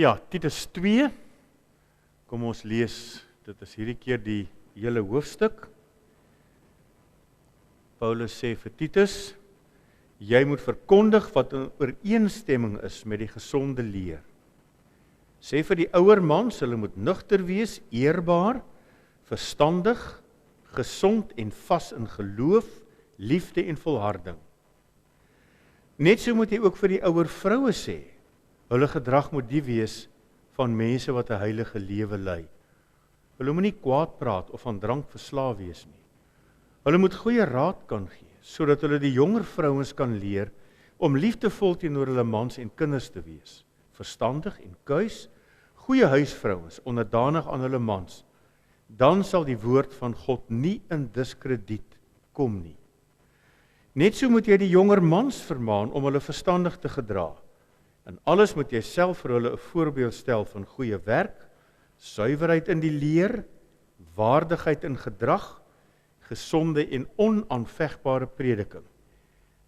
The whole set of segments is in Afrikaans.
Ja, Titus 2, kom ons lees, dit is hierdie keer die hele hoofstuk. Paulus sê vir Titus, jy moet verkondig wat in ooreenstemming is met die gesonde leer. Sê vir die ouer mans, hulle moet nugter wees, eerbaar, verstandig, gesond en vas in geloof, liefde en volharding. Net so moet jy ook vir die ouer vroue sê, hulle gedrag moet die wees van mense wat 'n heilige lewe lei. Hulle moet nie kwaad praat of aan drank verslaaf wees nie. Hulle moet goeie raad kan gee, sodat hulle die jonger vrouens kan leer om liefdevol teenoor hulle mans en kinders te wees, verstandig en kuis, goeie huisvrouens, onderdanig aan hulle mans. Dan sal die woord van God nie in diskrediet kom nie. Net so moet jy die jonger mans vermaan om hulle verstandig te gedra. En alles moet jy self vir hulle 'n voorbeeld stel van goeie werk, suiwerheid in die leer, waardigheid in gedrag, gesonde en onaanvegbare prediking.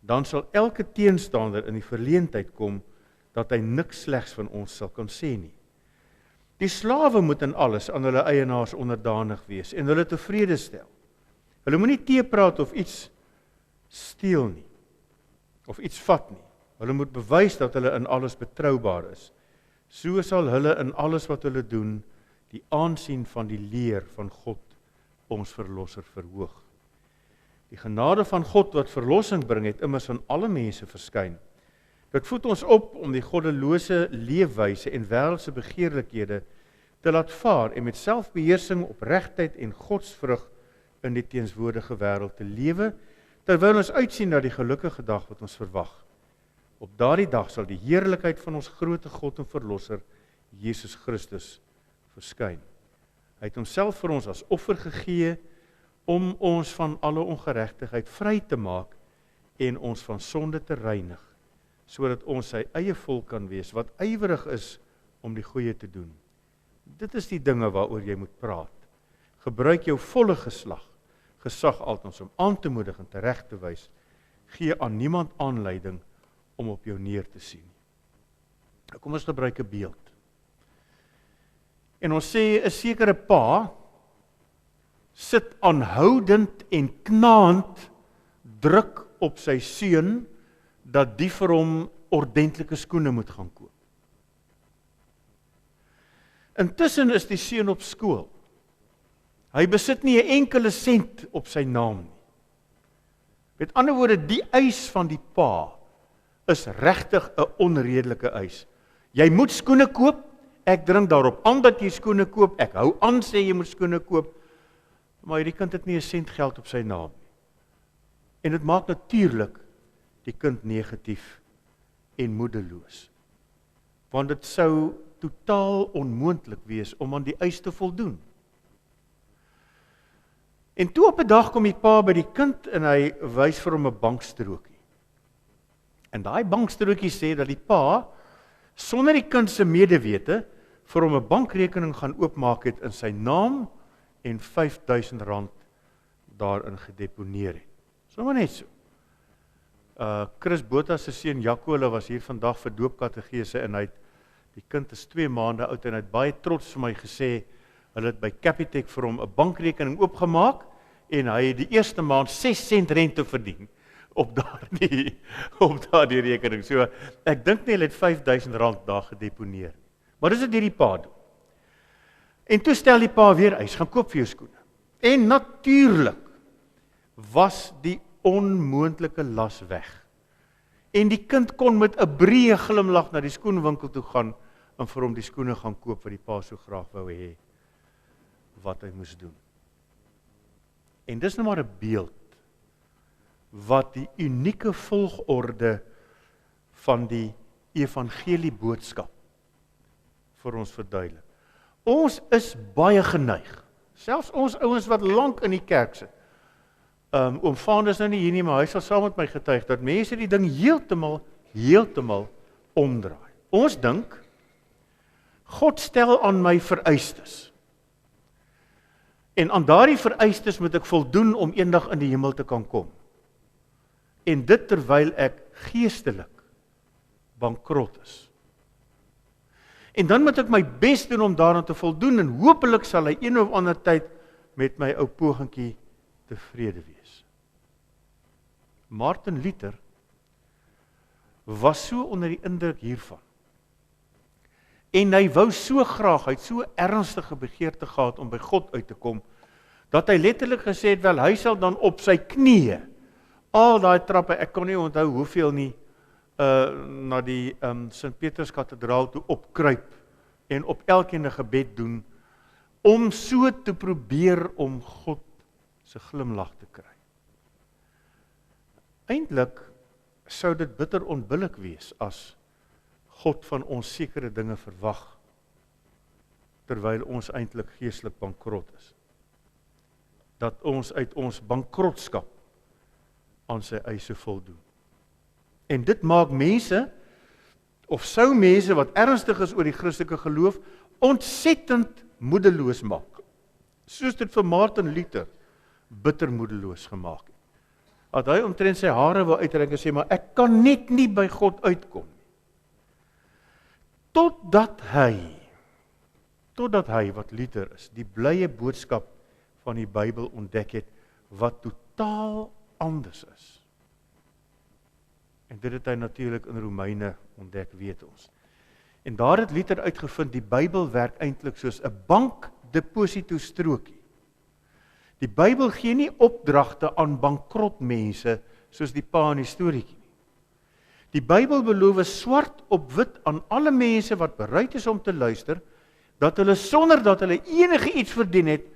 Dan sal elke teenstander in die verleentheid kom dat hy niks slegs van ons sal kan sê nie. Die slawe moet in alles aan hulle eienaars onderdanig wees en hulle tevrede stel. Hulle moet nie teepraat of iets steel nie, of iets vat nie. Hulle moet bewys dat hulle in alles betroubaar is. So sal hulle in alles wat hulle doen, die aansien van die leer van God, ons verlosser, verhoog. Die genade van God wat verlossing bring, het immers aan alle mense verskyn. Dit voed ons op om die goddelose leefwyse en wêreldse begeerlikhede te laat vaar en met selfbeheersing, opregtheid en godsvrug in die teenswoordige wêreld te lewe, terwyl ons uitsien na die gelukkige dag wat ons verwag. Op daardie dag sal die heerlikheid van ons groote God en Verlosser, Jesus Christus, verskyn. Hy het homself vir ons as offer gegee, om ons van alle ongeregtigheid vry te maak en ons van sonde te reinig, sodat ons sy eie volk kan wees, wat ywerig is om die goeie te doen. Dit is die dinge waaroor jy moet praat. Gebruik jou volle gesag altens om aan te moedig en terecht te wys. Gee aan niemand aanleiding om op jou neer te sien. Kom ons gebruik 'n beeld. En ons sê 'n sekere pa sit aanhoudend en knaand druk op sy seun dat die vir hom ordentlike skoene moet gaan koop. Intussen is die seun op skool. Hy besit nie 'n enkele sent op sy naam nie. Met ander woorde, die eis van die pa is regtig 'n onredelike eis. Jy moet skoene koop, ek dring daarop aan dat jy skoene koop, ek hou aan sê jy moet skoene koop, maar hierdie kind het nie 'n sent geld op sy naam nie. En dit maak natuurlik die kind negatief en moedeloos. Want dit sou totaal onmoontlik wees om aan die eis te voldoen. En toe op 'n dag kom die pa by die kind en hy wys vir hom 'n bankstrokie. En daai bankstrokie sê dat die pa, sonder die kind se medewete, vir hom 'n bankrekening gaan oopmaak het in sy naam en R5000 daarin gedeponeer het. Sommige net so. Chris Botha se seun Jaco, hulle was hier vandag vir doopkategese en die kind is 2 maande oud en hy het baie trots vir my gesê, hulle het by Capitec vir hom 'n bankrekening oopgemaak en hy het die eerste maand 6 sent rente verdien op daardie rekening. So ek dink nie hulle het R5000 daar gedeponeer. Maar dis wat hierdie pa doen. En toe stel die pa weer eis, gaan koop vir jou skoene. En natuurlik was die onmoontlike las weg. En die kind kon met 'n breë glimlag na die skoenwinkel toe gaan en vir hom die skoene gaan koop wat die pa so graag wou hê wat hy moes doen. En dis nou maar 'n beeld wat die unieke volgorde van die evangelie boodskap vir ons verduidelik. Ons is baie geneig, selfs ons ouens wat lank in die kerk sit. Oom Vaan is nou nie hier nie, maar hy sal saam met my getuig dat mense die ding heeltemal omdraai. Ons dink, God stel aan my vereistes. En aan daardie vereistes moet ek voldoen om eendag in die hemel te kan kom. En dit terwyl ek geestelik bankrot is. En dan moet ek my bes doen om daaraan te voldoen, en hopelik sal hy een of ander tyd met my ou pogingkie tevrede wees. Martin Luther was so onder die indruk hiervan. En hy wou so graag, hy het so ernstige begeerte gehad om by God uit te kom, dat hy letterlik gesê het, wel, hy sal dan op sy knieë, al daai trappe, ek kon nie onthou hoeveel nie, na die Sint Petrus kathedraal toe opkruip, en op elkeen 'n gebed doen, om so te probeer om God se glimlag te kry. Eintlik sou dit bitter onbillik wees as God van ons sekere dinge verwag, terwyl ons eintlik geestelik bankrot is. Dat ons uit ons bankrotskap aan sy eise voldoen. En dit maak mense, of sou mense wat ernstig is oor die Christelike geloof, ontsettend moedeloos maak. Soos dit vir Martin Luther bitter moedeloos gemaak het. Dat hy omtrent sy hare wil uitrek en sê, maar ek kan net nie by God uitkom. Totdat hy wat Luther is, die blye boodskap van die Bybel ontdek het, wat totaal anders is. En dit het hy natuurlik in Romeine ontdek, weet ons. En daar het Luther uitgevind, die Bybel werk eintlik soos 'n bankdepositostrokie. Die Bybel gee nie opdragte aan bankrot mense, soos die pa in die storieetjie nie. Die Bybel beloof swart op wit aan alle mense wat bereid is om te luister, dat hulle sonder dat hulle enige iets verdien het,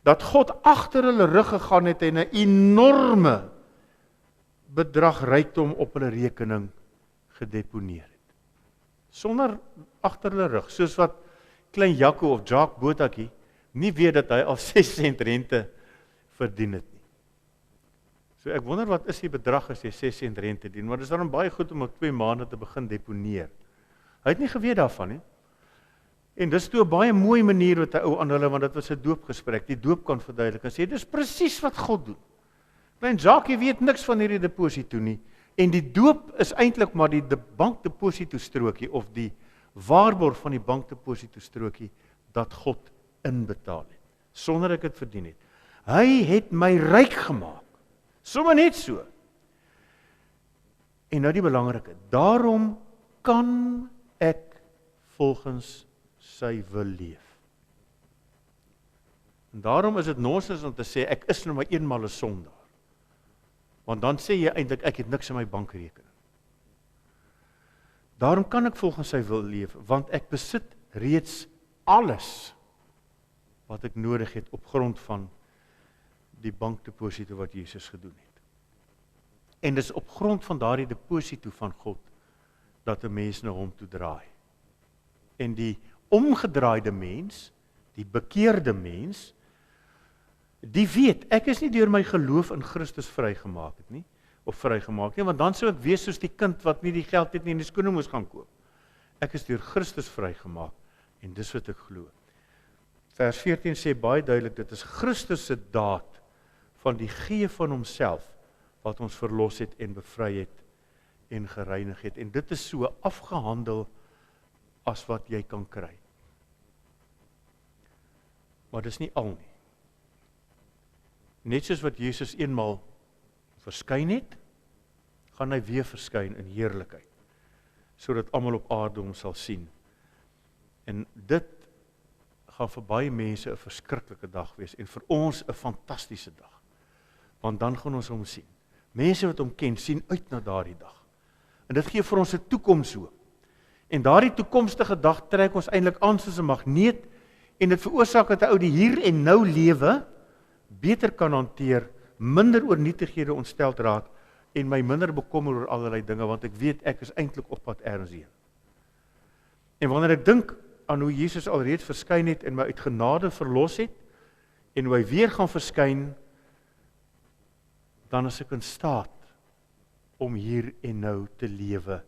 dat God agter hulle rug gegaan het en 'n enorme bedrag rykdom op hulle rekening gedeponeer het. Sonder agter hulle rug, soos wat klein Jaco of Jacques Botakie nie weet dat hy al 6 sent rente verdien het nie. So ek wonder wat is die bedrag as jy 6 sent rente dien, maar dit is daarom baie goed om op 2 maande te begin deponeer. Hy het nie geweet daarvan nie. En dis toe 'n baie mooi manier wat hy ou aan hulle, want dit was 'n doopgesprek, die doop kan verduidelik en sê, dis presies wat God doen. Klein Jacques weet niks van hierdie deposito nie, en die doop is eintlik maar die bankdepositostrokie, of die waarborg van die bankdepositostrokie, dat God inbetaal het, sonder ek het verdien het. Hy het my ryk gemaak, sommer net so. En nou die belangrike, daarom kan ek volgens sy wil leef. En daarom is dit nonsens om te sê, ek is nou maar eenmal 'n sondaar. Want dan sê jy eintlik, ek het niks in my bankrekening. Daarom kan ek volgens sy wil leef, want ek besit reeds alles wat ek nodig het op grond van die bankdeposito wat Jesus gedoen het. En dis op grond van daardie deposito van God, dat 'n mens na hom toe draai. En die omgedraaide mens, die bekeerde mens, die weet, ek is nie deur my geloof in Christus vrygemaak het nie, of vrygemaak nie, want dan sou ek wees soos die kind wat nie die geld het nie en die skoene moes gaan koop. Ek is deur Christus vrygemaak, en dis wat ek glo. Vers 14 sê baie duidelik, dit is Christus se daad van die gee van homself, wat ons verlos het en bevry het en gereinig het. En dit is so afgehandel as wat jy kan kry. Maar dis nie al nie. Net soos wat Jesus eenmaal verskyn het, gaan hy weer verskyn in heerlikheid, sodat almal op aarde hom sal sien. En dit gaan vir baie mense 'n verskriklike dag wees, en vir ons 'n fantastiese dag. Want dan gaan ons hom sien. Mense wat hom ken, sien uit na daardie dag. En dit gee vir ons 'n toekomshoop. En daardie toekomstige dag trek ons eintlik aan soos 'n magneet, en dit veroorsaak dat 'n ou die hier en nou lewe beter kan hanteer, minder oor nietighede ontsteld raak, en my minder bekommer oor allerlei dinge, want ek weet ek is eintlik op pad ergens heen. En wanneer ek dink aan hoe Jesus alreeds verskyn het en my uit genade verlos het, en hoe hy weer gaan verskyn, dan is ek in staat om hier en nou te lewe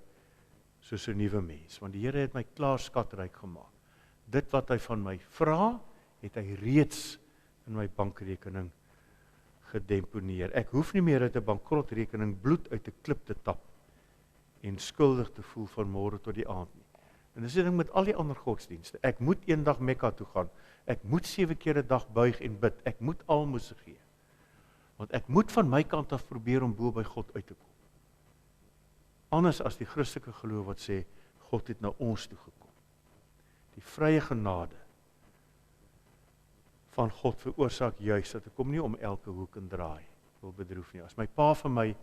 soos 'n nuwe mens, want die Here het my klaar skatryk gemaak. Dit wat hy van my vra, het hy reeds in my bankrekening gedeponeer. Ek hoef nie meer uit 'n bankrotrekening bloed uit 'n klip te tap en skuldig te voel van môre tot die aand nie. En dis die ding met al die ander godsdienste. Ek moet eendag Mekka toe gaan. Ek moet 7 keer 'n dag buig en bid. Ek moet almoses gee. Want ek moet van my kant af probeer om bo by God uit te kom. Anders as die Christelike geloof wat sê, God het na ons toe gekom. Die vrye genade van God veroorsaak juis dat ek kom nie om elke hoek en draai wil bedroef nie. As my pa vir my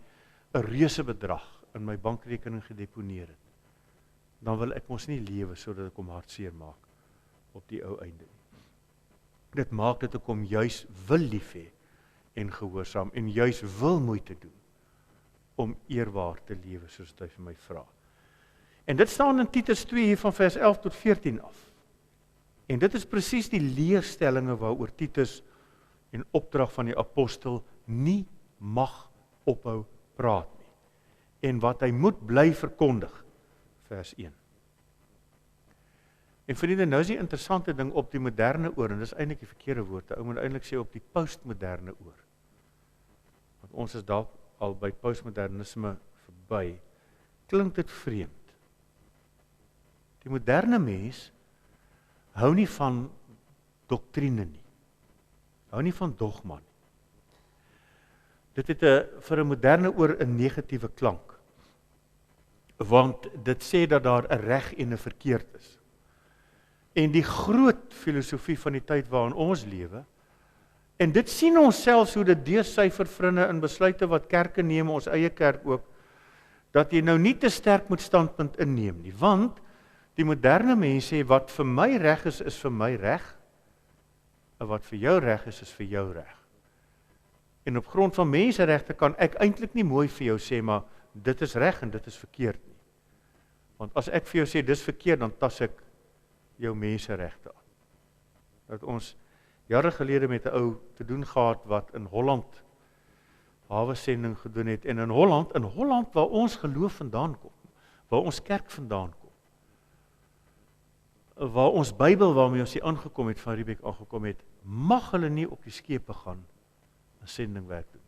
'n reuse bedrag in my bankrekening gedeponeer het, dan wil ek mos nie lewe sodat ek hom hartseer maak op die ou einde nie. Dit maak dat ek hom juis wil lief hê en gehoorsaam en juis wil moeite doen om eerbaar te lewe soos hy vir my vra. En dit staan in Titus 2 hier van vers 11 tot 14 af. En dit is presies die leerstellinge waaroor Titus en opdrag van die apostel nie mag ophou praat nie. En wat hy moet bly verkondig, vers 1. En vriende, nou is die interessante ding op die moderne oor, en dis eintlik die verkeerde woord, ou moet eintlik sê op die postmoderne oor. Want ons is dalk al by postmodernisme verby, klink dit vreemd. Die moderne mens hou nie van doktrine nie. Hou nie van dogma nie. Dit het vir 'n moderne oor 'n negatiewe klank. Want dit sê dat daar 'n reg en 'n verkeerd is. En die groot filosofie van die tyd waarin ons lewe, en dit sien ons selfs hoe dit deursyfer vrinne in besluite wat kerke neem, ons eie kerk ook, dat jy nou nie te sterk moet standpunt inneem nie, want die moderne mens sê, wat vir my reg is vir my reg, en wat vir jou reg is vir jou reg. En op grond van menseregte kan ek eintlik nie mooi vir jou sê, maar dit is reg en dit is verkeerd nie. Want as ek vir jou sê, dis verkeerd, dan tas ek jou menseregte aan. Dat ons jare gelede met 'n ou te doen gehad wat in Holland hawesending gedoen het, en in Holland waar ons geloof vandaan kom, waar ons kerk vandaan kom, waar ons Bybel waarmee ons hier aangekom het, van Riebeek aangekom het, mag hulle nie op die skepe gaan en sendingwerk doen.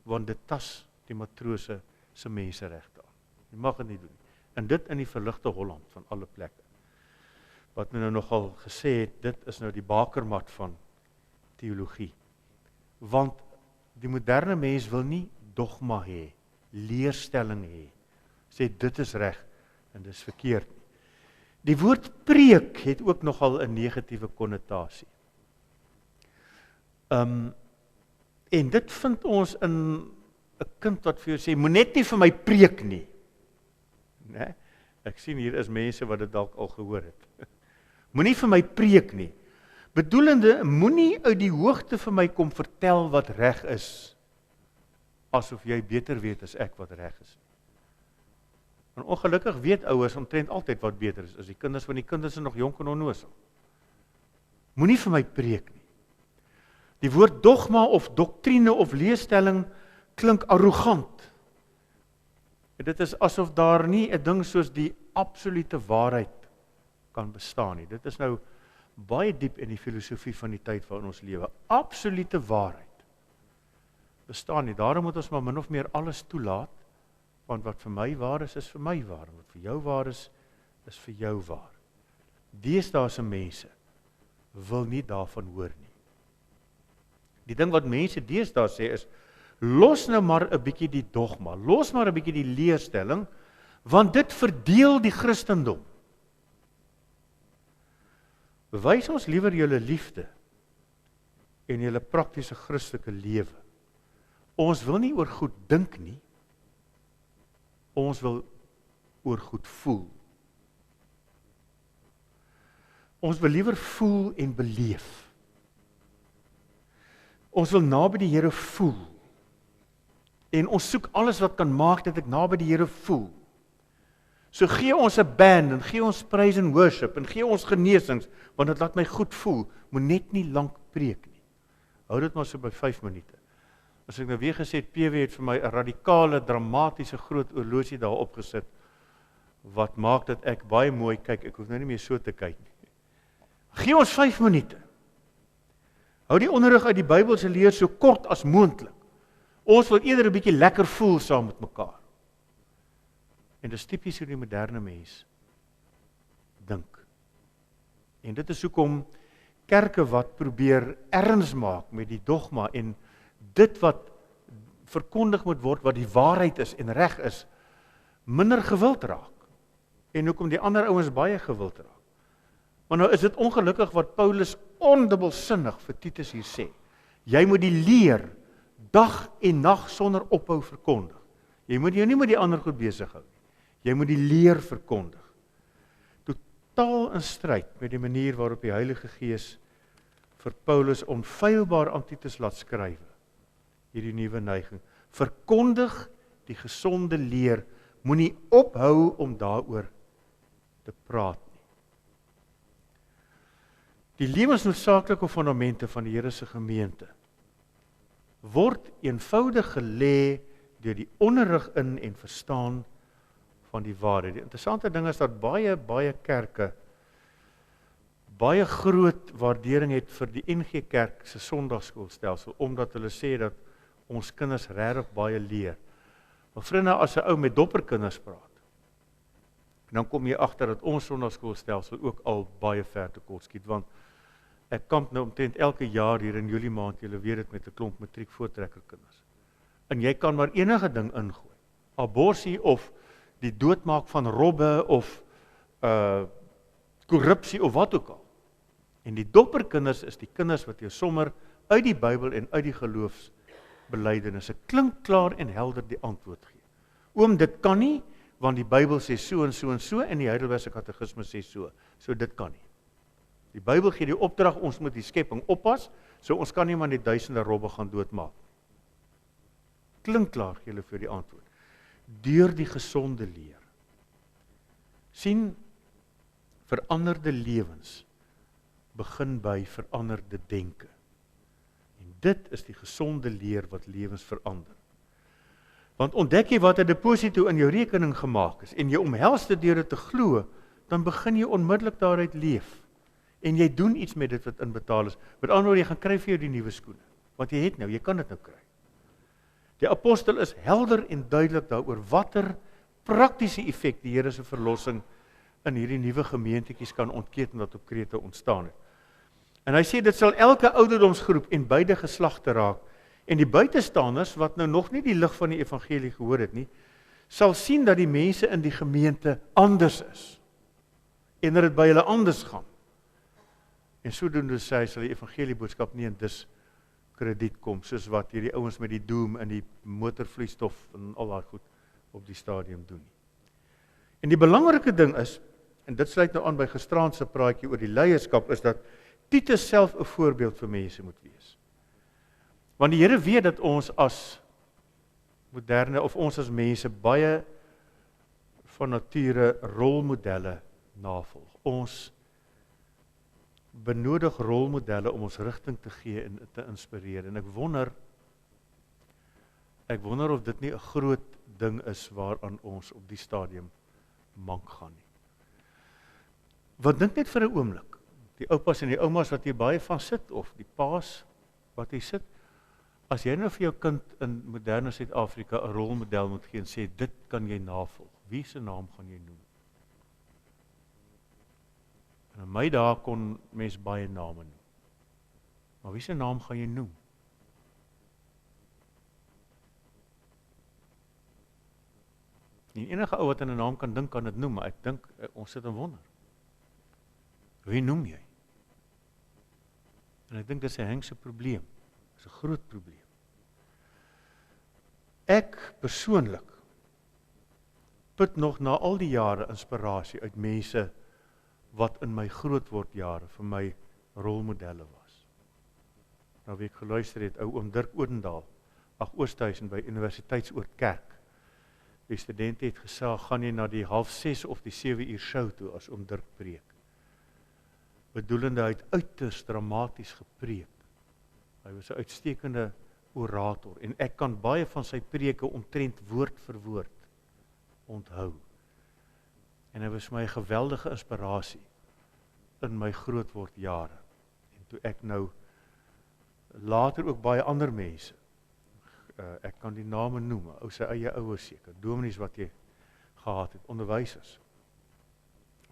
Want dit tas die matrose se menseregte aan. Jy mag dit nie doen. En dit in die verligte Holland van alle plekke. Wat men nou nogal gesê het, dit is nou die bakermat van teologie. Want die moderne mens wil nie dogma hê, leerstelling hê. Sê dit is reg en dit is verkeerd nie. Die woord preek het ook nogal 'n negatiewe konnotasie. En dit vind ons in 'n kind wat vir jou sê, moet net nie vir my preek nie. Nee? Ek sien hier is mense wat dit dalk al gehoor het. Moenie vir my preek nie. Bedoelende, moenie uit die hoogte vir my kom vertel wat reg is, asof jy beter weet as ek wat reg is. En ongelukkig weet ouers omtrent altyd wat beter is, as die kinders, want die kinders is nog jonk en onnoosel. Moenie vir my preek nie. Die woord dogma of doktrine of leerstelling klink arrogant. En dit is asof daar nie 'n ding soos die absolute waarheid kan bestaan nie. Dit is nou baie diep in die filosofie van die tyd waarin ons lewe. Absolute waarheid bestaan nie. Daarom moet ons maar min of meer alles toelaat, want wat vir my waar is vir my waar, en wat vir jou waar is vir jou waar. Deesdae se mense wil nie daarvan hoor nie. Die ding wat mense deesdae sê is, los nou maar 'n bietjie die dogma, los maar 'n bietjie die leerstelling, want dit verdeel die Christendom. Bewys ons liewer julle liefde en julle praktiese Christelike lewe. Ons wil nie oor goed dink nie, ons wil oor goed voel. Ons wil liewer voel en beleef. Ons wil naby die Here voel. En ons soek alles wat kan maak dat ek naby die Here voel. So gee ons 'n band en gee ons praise and worship en gee ons genesings, want dit laat my goed voel, moet net nie lank preek nie. Hou dit maar so by 5 minute. As ek nou weer gesê het, PW het vir my 'n radikale, dramatiese groot oorlosie daar opgesit, wat maak dat ek baie mooi kyk, ek hoef nou nie meer so te kyk nie. Gee ons 5 minute. Hou die onderrig uit die Bybelse leer so kort as moontlik. Ons wil eerder 'n bietjie lekker voel saam met mekaar. En dis tipies hoe die moderne mens dink. En dit is hoekom kerke wat probeer erns maak met die dogma en dit wat verkondig moet word, wat die waarheid is en reg is, minder gewild raak. En hoekom die ander ouens baie gewild raak. Maar nou is dit ongelukkig wat Paulus ondubbelsinnig vir Titus hier sê. Jy moet die leer dag en nag sonder ophou verkondig. Jy moet jou nie met die ander goed besig hou nie. Jy moet die leer verkondig. Totaal in stryd met die manier waarop die Heilige Gees vir Paulus onfeilbaar aan Titus laat skryf. Hierdie nuwe neiging. Verkondig die gesonde leer, moenie ophou om daaroor te praat nie. Die lewensnoodsaaklike fondamente van die Here se gemeente word eenvoudig gelê deur die onderrig in en verstaan van die waarheid. Die interessante ding is dat baie kerke baie groot waardering het vir die NG Kerk se Sondagskoolstelsel, omdat hulle sê dat ons kinders regtig baie leer. Maar vriende, as 'n ou met dopperkinders praat, dan kom jy agter dat ons Sondagskoolstelsel ook al baie ver te kort skiet, want ek kamp nou omtrent elke jaar hier in Julie maand, julle weet dit, met 'n klomp matriek voortrekkerkinders. En jy kan maar enige ding ingooi. Aborsie of die doodmaak van robbe of korrupsie of wat ook al. En die dopperkinders is die kinders wat jy sommer uit die Bybel en uit die geloofsbelijdenisse klink klaar en helder die antwoord gee. Oom, dit kan nie, want die Bybel sê so en so en so en die Heidelbergse Katekismus sê so. So dit kan nie. Die Bybel gee die opdrag, ons moet die skepping oppas, so ons kan nie maar net duisende robbe gaan doodmaak. Klink klaar gee hulle vir die antwoord. Deur die gesonde leer. Sien, veranderde lewens begin by veranderde denke. En dit is die gesonde leer wat lewens verander. Want ontdek jy wat 'n deposito in jou rekening gemaak is, en jy omhels dit deur dit te glo, dan begin jy onmiddellik daaruit leef. En jy doen iets met dit wat inbetaal is. Met ander woorde, jy gaan kry vir jou die nuwe skoene. Want jy het nou, jy kan dit nou kry. Die apostel is helder en duidelik daaroor watter praktiese effek die Here se verlossing in hierdie nuwe gemeentetjies kan ontketen wat op Krete ontstaan het. En hy sê dit sal elke ouderdomsgroep en beide geslagte raak. En die buitestanders wat nou nog nie die lig van die evangelie gehoor het nie, sal sien dat die mense in die gemeente anders is. En dat dit by hulle anders gaan. En sodoende sê hy sal die evangelieboodskap nie in diskrediet kom, soos wat hierdie ouens met die doom en die motorvloeistof en al daai goed op die stadium doen nie. En die belangrike ding is, en dit sluit nou aan by gisteraand se praatjie oor die leierskap, is dat Titus self 'n voorbeeld vir mense moet wees. Want die Here weet dat ons as moderne, of ons as mense, baie van nature rolmodelle navolg. Ons benodig rolmodelle om ons rigting te gee en te inspireer. En ek wonder of dit nie 'n groot ding is waaraan ons op die stadium mank gaan nie. Wat dink net vir 'n oomblik, die oupas en die oumas wat hier baie van sit, of die paas wat hier sit, as jy nou vir jou kind in moderne Suid-Afrika 'n rolmodel moet gee en sê, dit kan jy navolg, wie se naam gaan jy noem? En in my dae kon mens baie name noem. Maar wie se naam gaan jy noem? En enige ou wat aan 'n naam kan dink, kan dit noem, maar ek dink, ons sit en wonder. Wie noem jy? En ek dink dis 'n hengse probleem. Dis 'n groot probleem. Ek persoonlik put nog na al die jare inspirasie uit mense wat in my grootwordjare vir my rolmodelle was. Nou wie ek geluister het, ou oom Dirk Odendaal, Oosthuizen by Universiteitsoord Kerk. Die studente het gesê, gaan jy na die 6:30 of die 7 show toe as oom Dirk preek. Bedoelende, hy het uiters dramaties gepreek. Hy was 'n uitstekende orator en ek kan baie van sy preke omtrent woord vir woord onthou. En hy was vir my 'n geweldige inspirasie in my grootword jare. En toe ek nou later ook baie ander mense, ek kan die name noem, ou sy eie ouers seker, dominees wat jy gehad het, onderwysers.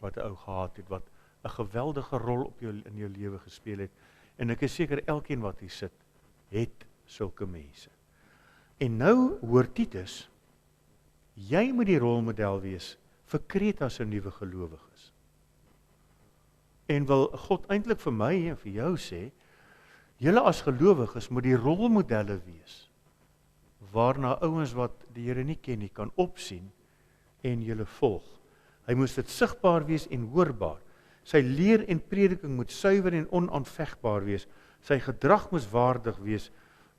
wat 'n ou gehad het, wat 'n geweldige rol in jou lewe gespeel het. En ek is seker elkeen wat hier sit, het sulke mense. En nou hoor Titus, jy moet die rolmodel wees vir Kreta se nuwe gelowiges. En wil God eintlik vir my en vir jou sê, julle as gelowiges moet die rolmodelle wees, waarna ouens wat die Here nie ken nie, kan opsien en julle volg. Hy moes dit sigbaar wees en hoorbaar. Sy leer en prediking moet suiwer en onaanvegbaar wees. Sy gedrag moes waardig wees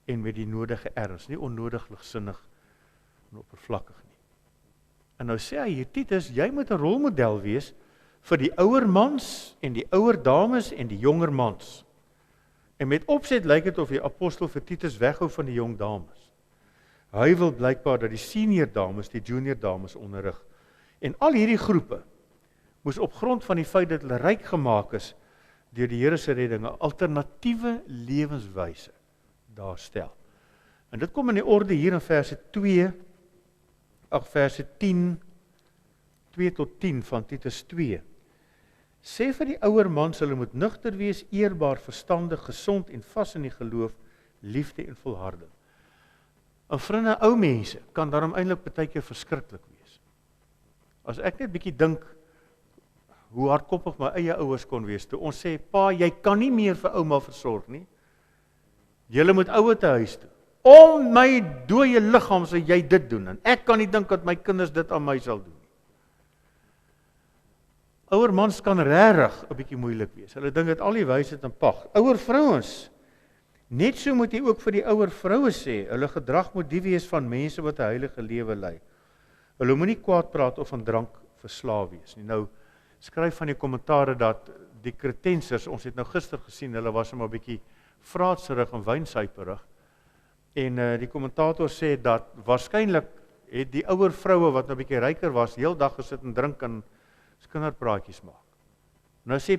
en met die nodige erns, nie onnodig ligsinnig en oppervlakkig nie. En nou sê hy hier, Titus, jy moet 'n rolmodel wees vir die ouer mans en die ouer dames en die jonger mans. En met opset lyk dit of die apostel vir Titus weghou van die jong dames. Hy wil blykbaar dat die senior dames die junior dames onderrig. En al hierdie groepe moes op grond van die feit dat hulle ryk gemaak is deur die Here se redding 'n alternatiewe lewenswyse daarstel. En dit kom in die orde hier in verse 10, 2 tot 10 van Titus 2. Sê vir die ouer mans, hulle moet nugter wees, eerbaar, verstandig, gesond en vas in die geloof, liefde en volharding. En vriende, ou mense kan daarom eintlik baie keer verskriklik wees. As ek net bietjie dink hoe hardkoppig my eie ouers kon wees, toe ons sê, pa, jy kan nie meer vir ouma versorg nie, julle moet ouer te huis toe. Om my dooie liggaam sal jy dit doen, en ek kan nie dink dat my kinders dit aan my sal doen. Ouer mans kan regtig 'n bietjie moeilik wees. Hulle dink dit al die wysheid in pag. Ouer vrouens, net so moet jy ook vir die ouer vroue sê, hulle gedrag moet die wees van mense wat 'n heilige lewe lei. Hulle moenie kwaad praat of aan drank verslaaf wees nie. Nou skryf van die kommentare dat die Kretensers, ons het nou gister gesien, hulle was maar 'n bietjie vraatserig en wynsuiperig. En die kommentator sê dat waarskynlik het die ouer vroue wat nou 'n bietjie ryker was, heeldag gesit en drink en kinderpraatjies maak. Nou sê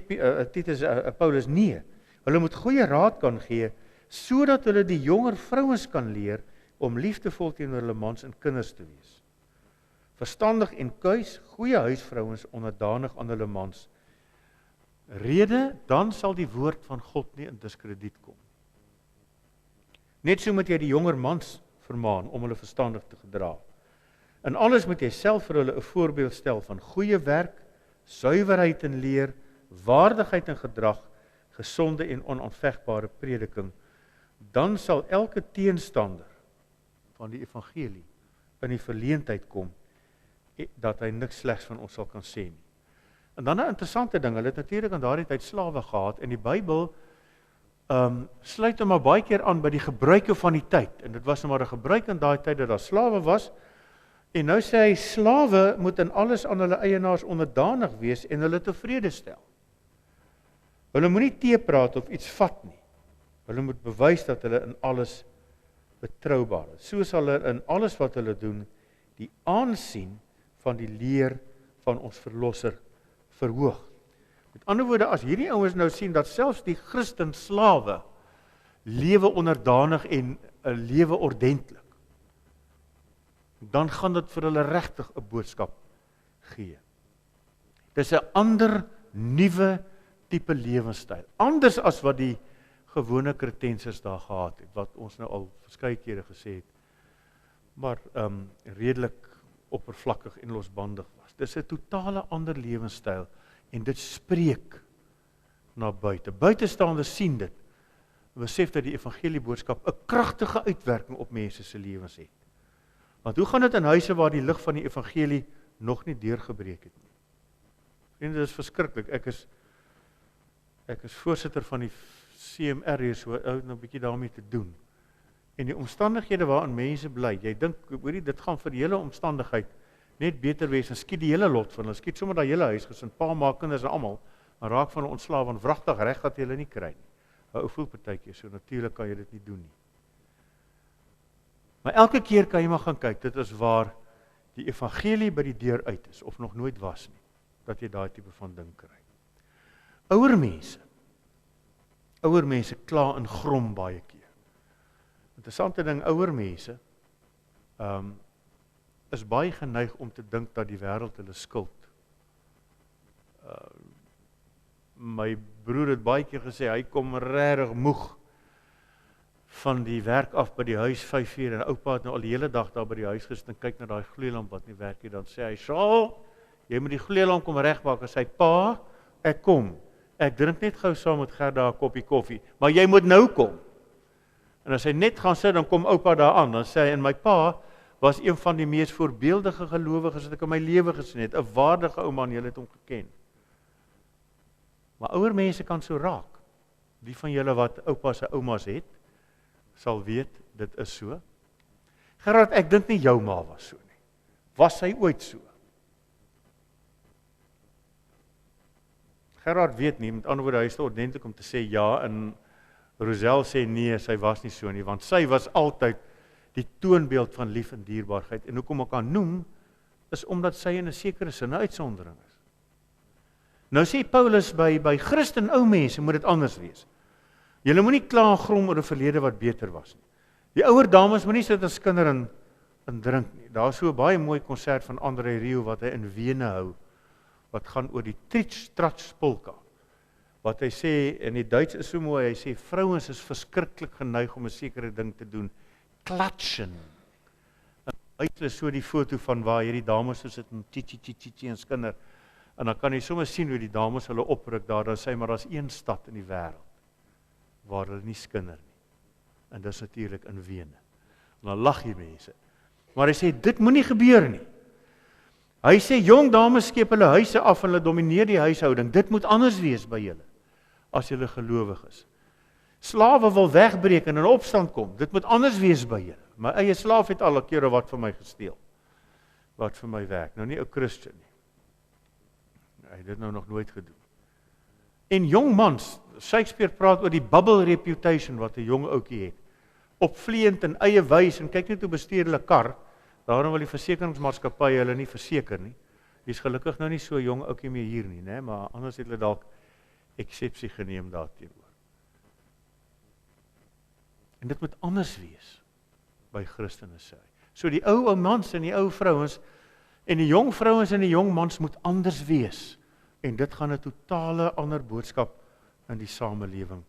Titus, Paulus, nee, hulle moet goeie raad kan gee, sodat hulle die jonger vrouens kan leer om liefdevol teenoor hulle mans en kinders te wees. Verstandig en kuis, goeie huisvrouens onderdanig aan hulle mans. Rede, dan sal die woord van God nie in diskrediet kom. Net so moet jy die jonger mans vermaan om hulle verstandig te gedra. In alles moet jy self vir hulle 'n voorbeeld stel van goeie werk, suiwerheid in leer, waardigheid in gedrag, gesonde en onaanvegbare prediking. Dan sal elke teenstander van die evangelie in die verleentheid kom dat hy niks slegs van ons sal kan sê nie. En dan 'n interessante ding, hulle het natuurlik aan daardie tyd slawe gehad en die Bybel sluit hom maar baie keer aan by die gebruike van die tyd. En dit was nou maar 'n gebruik in daai tyd dat daar slawe was. En nou sê hy, slawe moet in alles aan hulle eienaars onderdanig wees en hulle tevrede stel. Hulle moenie teepraat of iets vat nie. Hulle moet bewys dat hulle in alles betroubaar is. So sal hulle in alles wat hulle doen, die aansien van die leer van ons verlosser verhoog. Met ander woorde, as hierdie ouens nou sien dat selfs die Christen slawe lewe onderdanig en 'n lewe ordentlik, dan gaan dit vir hulle regtig 'n boodskap gee. Dis 'n ander, nuwe tipe lewenstyl. Anders as wat die gewone Kretensers daar gehad het, wat ons nou al verskeie kere gesê het, maar redelik oppervlakkig en losbandig was. Dis 'n totale ander lewenstyl en dit spreek na buite. Buitestanders sien dit en besef dat die evangelieboodskap 'n kragtige uitwerking op mense se lewens het. Want hoe gaan dit in huise waar die lig van die evangelie nog nie deurgebreek het nie? En dit is verskriklik. Ek is voorsitter van die CMR hier, so nou 'n bietjie daarmee te doen. En die omstandighede waarin mense bly, jy dink, hoorie, dit gaan vir die hele omstandigheid net beter wees en skiet die hele lot van hulle, skiet sommer daai hele huisgesin, pa, ma, kinders en almal, en raak van 'n ontslaaf, want wragtig reg dat jy hulle nie kry nie. 'n Ou voel partykeer, so natuurlik kan jy dit nie doen nie. Maar elke keer kan jy maar gaan kyk, dit is waar die evangelie by die deur uit is, of nog nooit was nie, dat jy daai tipe van ding kry. Ouer mense kla en grom baie keer. Interessante ding, ouer mense is baie geneig om te dink dat die wêreld hulle skuld My broer het baie keer gesê, hy kom regtig moeg van die werk af by die huis 5 uur, en oupa het nou al die hele dag daar by die huis gesit en kyk na daai gloeilamp wat nie werk nie, dan sê hy, Saul, jy moet die gloeilamp kom regmaak, en sê, pa, ek kom, ek drink net gou saam met Gerda 'n koppie koffie, maar jy moet nou kom. En as hy net gaan sit, dan kom oupa daar aan, dan sê hy, en my pa was een van die mees voorbeeldige gelowiges wat ek in my lewe gesien het, 'n waardige ou man, julle het hom geken. Maar ouer mense kan so raak. Die van julle wat oupas en oumas het, sal weet, dit is so. Gerard, ek dink nie jou ma was so nie. Was sy ooit so? Gerard weet nie, met ander woorde, hy is te ordentlik om te sê ja, en Rosel sê nee, sy was nie so nie, want sy was altyd die toonbeeld van lief en dierbaarheid. En hoekom ek kan noem, is omdat sy in 'n sekere sin 'n uitsondering is. Nou sê Paulus by Christen ou mense moet dit anders wees. Julle moenie kla en grom oor 'n verlede wat beter was nie. Die ouer dames moenie sit as kinder en drink nie. Daar is so 'n baie mooi konsert van André Rieu wat hy in Wene hou, wat gaan oor die Tritsch-Tratsch-Polka. Wat hy sê, in die Duits is so mooi, hy sê, vrouens is verskriklik geneig om 'n sekere ding te doen. Klatschen. Hy het so die foto van waar hierdie dames so sit en tjie en skinder. En dan kan jy sommer sien hoe die dames hulle opruk daar, dan sê hy, maar daar's een stad in die wêreld waar hulle nie skinder nie. En dis natuurlik in Wene. En dan lag die mense. Maar hy sê, dit moenie gebeur nie. Hy sê, jong dames skep hulle huise af en hulle domineer die huishouding. Dit moet anders wees by julle, as julle gelowig is. Slawe wil wegbreek en in opstand kom. Dit moet anders wees by julle. My eie slaaf het al 'n keer wat vir my gesteel. Wat vir my werk. Nou nie 'n Christen nie. Hy het dit nou nog nooit gedoen. En jong mans, Shakespeare praat oor die bubble reputation wat 'n jong ouetjie het. Opvleend en eie wys en kyk net hoe bestuur hulle kar. Daarom wil die versekeringsmaatskappye hulle nie verseker nie. Hy's gelukkig nou nie so jong ouetjie meer hier nie, né, maar anders het hulle dalk eksepsie geneem daarteenoor. En dit moet anders wees by Christene sê hy. So die ou mans en die ou vrouens en die jong vrouens en die jong mans moet anders wees. En dit gaan 'n totale ander boodskap in die samelewing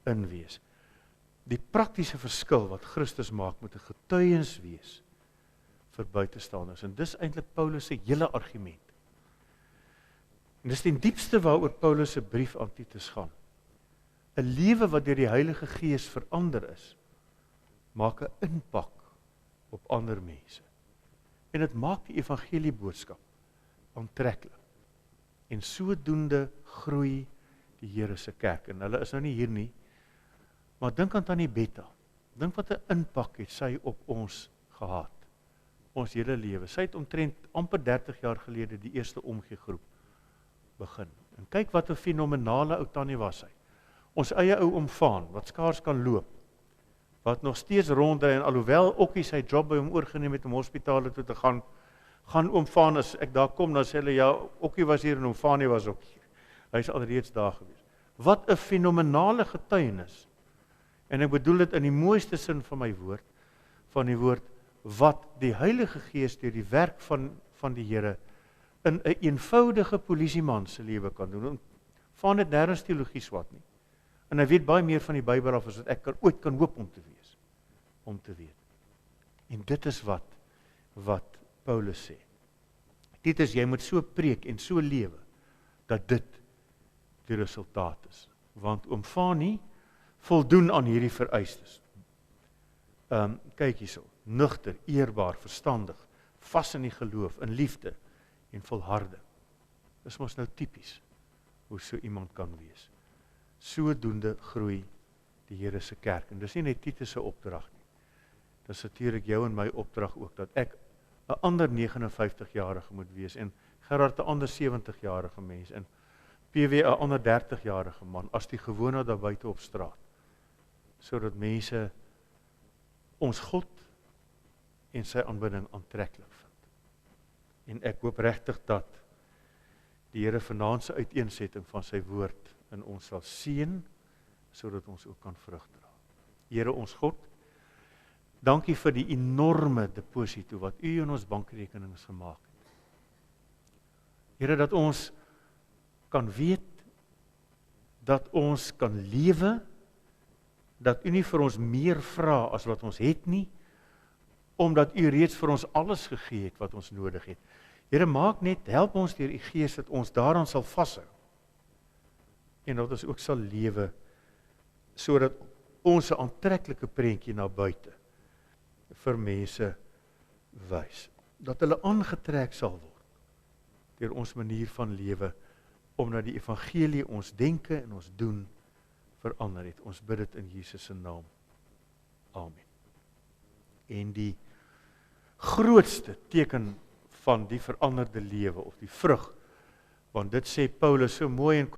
inwees. Die praktiese verskil wat Christus maak moet 'n getuienis wees vir buitestanders. En dis eintlik Paulus se hele argument. En dis die diepste waaroor Paulus se brief aan Titus gaan. 'n Lewe wat deur die Heilige Gees verander is, maak 'n impak op ander mense. En dit maak die evangelieboodskap aantreklik. En sodoende groei die Here se kerk. En hulle is nou nie hier nie, maar dink aan Tannie Betta. Dink wat 'n impak het sy op ons gehad. Ons hele lewe. Sy het omtrent amper 30 jaar gelede die eerste omgegroep begin. En kyk wat 'n fenominale ou tannie was sy. Ons eie ou oom Vaan, wat skaars kan loop, wat nog steeds rondry en alhoewel Okkie sy job by hom oorgeneem het om hospitale toe te gaan oom Vaan, as ek daar kom, dan sê hulle, ja, Okkie was hier en oom Vaan was ook hier. Hy is alreeds daar gewees. Wat 'n fenominale getuienis. En ek bedoel dit in die mooiste sin van die woord, wat die Heilige Gees deur die werk van die Here in 'n eenvoudige polisieman se lewe kan doen. Vaan het nêrens teologie swat nie. En hy weet baie meer van die Bybel af as wat ek ooit kan hoop om te weet. En dit is wat Paulus sê. Titus, jy moet so preek en so lewe, dat dit die resultaat is. Want oom Fanie voldoen aan hierdie vereistes. Kyk hierso, nugter, eerbaar, verstandig, vas in die geloof, in liefde en volharding. Dis mos nou tipies hoe so iemand kan wees. Sodoende groei die Here se kerk. En dis nie net Titus se opdrag nie. Dis natuurlik jou en my opdrag ook, dat ek 'n ander 59-jarige moet wees, en Gerard 'n ander 70-jarige mens, en PW 'n ander 30-jarige man, as die gewone daar buite op straat, sodat mense ons God en sy aanbidding aantreklik vind. En ek hoop regtig dat die Here vanaand se uiteensetting van sy woord in ons sal seën, sodat ons ook kan vrug dra. Here ons God, dankie vir die enorme deposito wat U in ons bankrekenings gemaak het. Here, dat ons kan weet dat ons kan lewe, dat U nie vir ons meer vra as wat ons het nie, omdat U reeds vir ons alles gegee het wat ons nodig het. Here, maak net, help ons deur U Gees dat ons daaraan sal vashou en dat ons ook sal lewe sodat ons 'n aantreklike prentjie na buite vir mense wys. Dat hulle aangetrek sal word deur ons manier van lewe, omdat die evangelie ons denke en ons doen verander het. Ons bid dit in Jesus se naam. Amen. En die grootste teken van die veranderde lewe of die vrug, want dit sê Paulus so mooi in